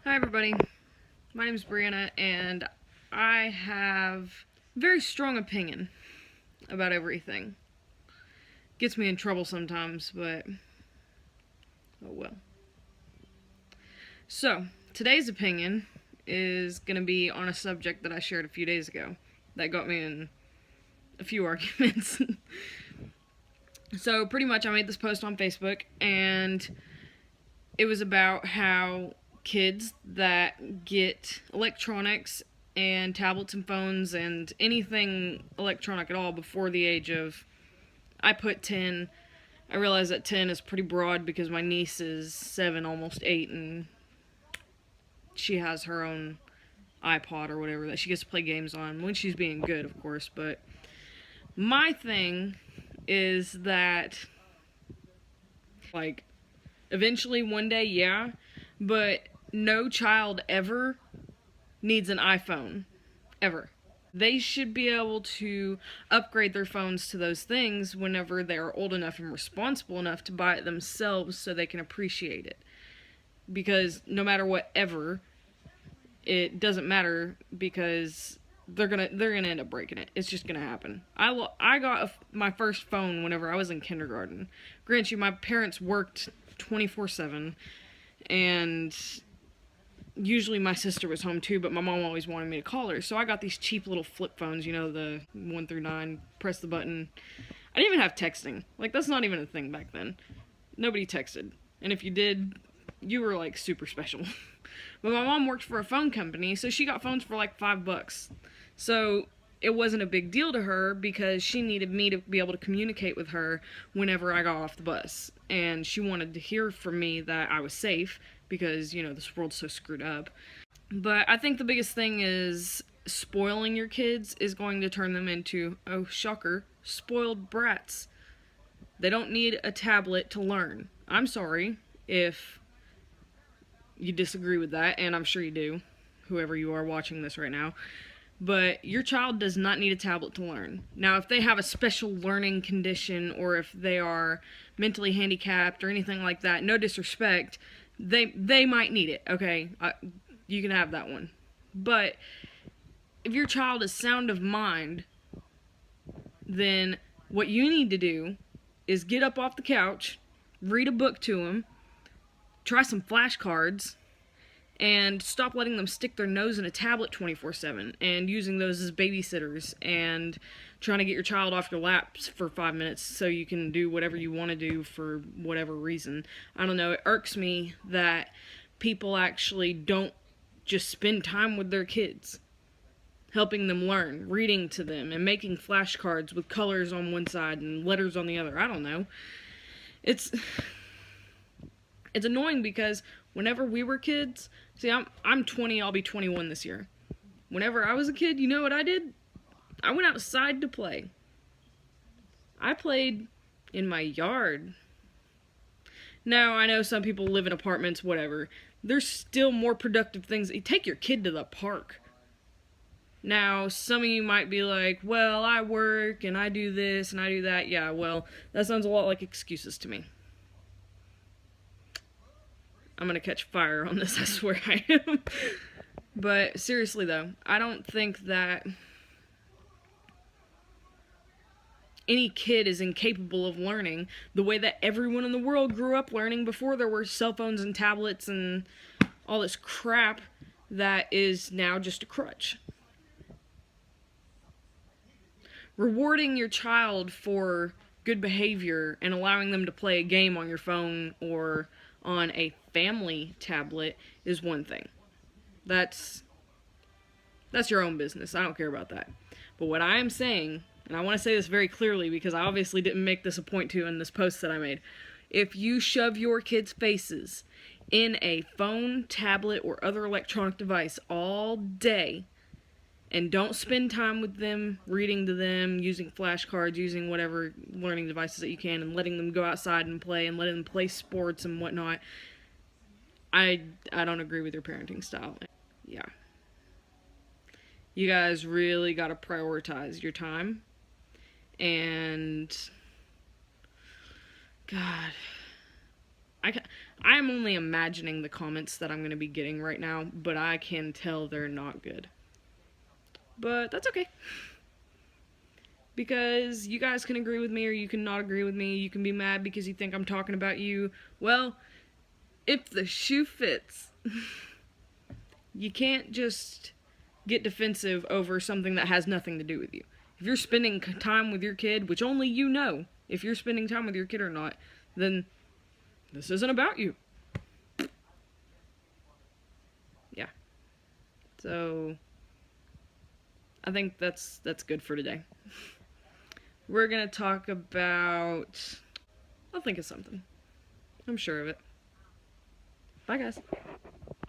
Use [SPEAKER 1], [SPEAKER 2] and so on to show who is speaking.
[SPEAKER 1] Hi everybody, my name is Brianna and I have a very strong opinion about everything. Gets me in trouble sometimes, but oh well. So, today's opinion is going to be on a subject that I shared a few days ago that got me in a few arguments. So, pretty much I made this post on Facebook and it was about how kids that get electronics and tablets and phones and anything electronic at all before the age of, I put 10. I realize that 10 is pretty broad because my niece is 7, almost 8, and she has her own iPod or whatever that she gets to play games on when she's being good, of course. But my thing is that, like, eventually one day, yeah, but no child ever needs an iPhone. Ever. They should be able to upgrade their phones to those things whenever they are old enough and responsible enough to buy it themselves so they can appreciate it. Because no matter whatever, it doesn't matter because they're gonna end up breaking it. It's just gonna happen. I got my first phone whenever I was in kindergarten. Granted, my parents worked 24/7, and usually my sister was home too, but my mom always wanted me to call her. So I got these cheap little flip phones, you know, the 1 through 9, press the button. I didn't even have texting. Like, that's not even a thing back then. Nobody texted. And if you did, you were, like, super special. But my mom worked for a phone company, so she got phones for, like, $5. So it wasn't a big deal to her because she needed me to be able to communicate with her whenever I got off the bus. And she wanted to hear from me that I was safe because, you know, this world's so screwed up. But I think the biggest thing is spoiling your kids is going to turn them into, oh shocker, spoiled brats. They don't need a tablet to learn. I'm sorry if you disagree with that, and I'm sure you do, whoever you are watching this right now. But your child does not need a tablet to learn. Now, if they have a special learning condition or if they are mentally handicapped or anything like that, no disrespect, they might need it, okay? You can have that one. But if your child is sound of mind, then what you need to do is get up off the couch, read a book to them, try some flashcards, and stop letting them stick their nose in a tablet 24/7 and using those as babysitters and trying to get your child off your laps for 5 minutes so you can do whatever you want to do for whatever reason. I don't know, it irks me that people actually don't just spend time with their kids, helping them learn, reading to them, and making flashcards with colors on one side and letters on the other. I don't know. It's annoying because whenever we were kids, see, I'm 20, I'll be 21 this year. Whenever I was a kid, you know what I did? I went outside to play. I played in my yard. Now, I know some people live in apartments, whatever. There's still more productive things. Take your kid to the park. Now, some of you might be like, well, I work and I do this and I do that. Yeah, well, that sounds a lot like excuses to me. I'm gonna catch fire on this, I swear I am. But seriously though, I don't think that any kid is incapable of learning the way that everyone in the world grew up learning before there were cell phones and tablets and all this crap that is now just a crutch. Rewarding your child for good behavior and allowing them to play a game on your phone or on a family tablet is one thing. That's your own business. I don't care about that. But what I am saying, and I want to say this very clearly because I obviously didn't make this a point to in this post that I made. If you shove your kids' faces in a phone, tablet, or other electronic device all day and don't spend time with them, reading to them, using flashcards, using whatever learning devices that you can, and letting them go outside and play, and letting them play sports and whatnot, I don't agree with your parenting style. Yeah. You guys really gotta prioritize your time. And God, I'm only imagining the comments that I'm going to be getting right now, but I can tell they're not good. But that's okay. Because you guys can agree with me or you can not agree with me. You can be mad because you think I'm talking about you. Well, if the shoe fits. You can't just get defensive over something that has nothing to do with you. If you're spending time with your kid, which only you know if you're spending time with your kid or not, then this isn't about you. Yeah. So I think that's good for today. We're gonna talk about, I'll think of something. I'm sure of it. Bye, guys.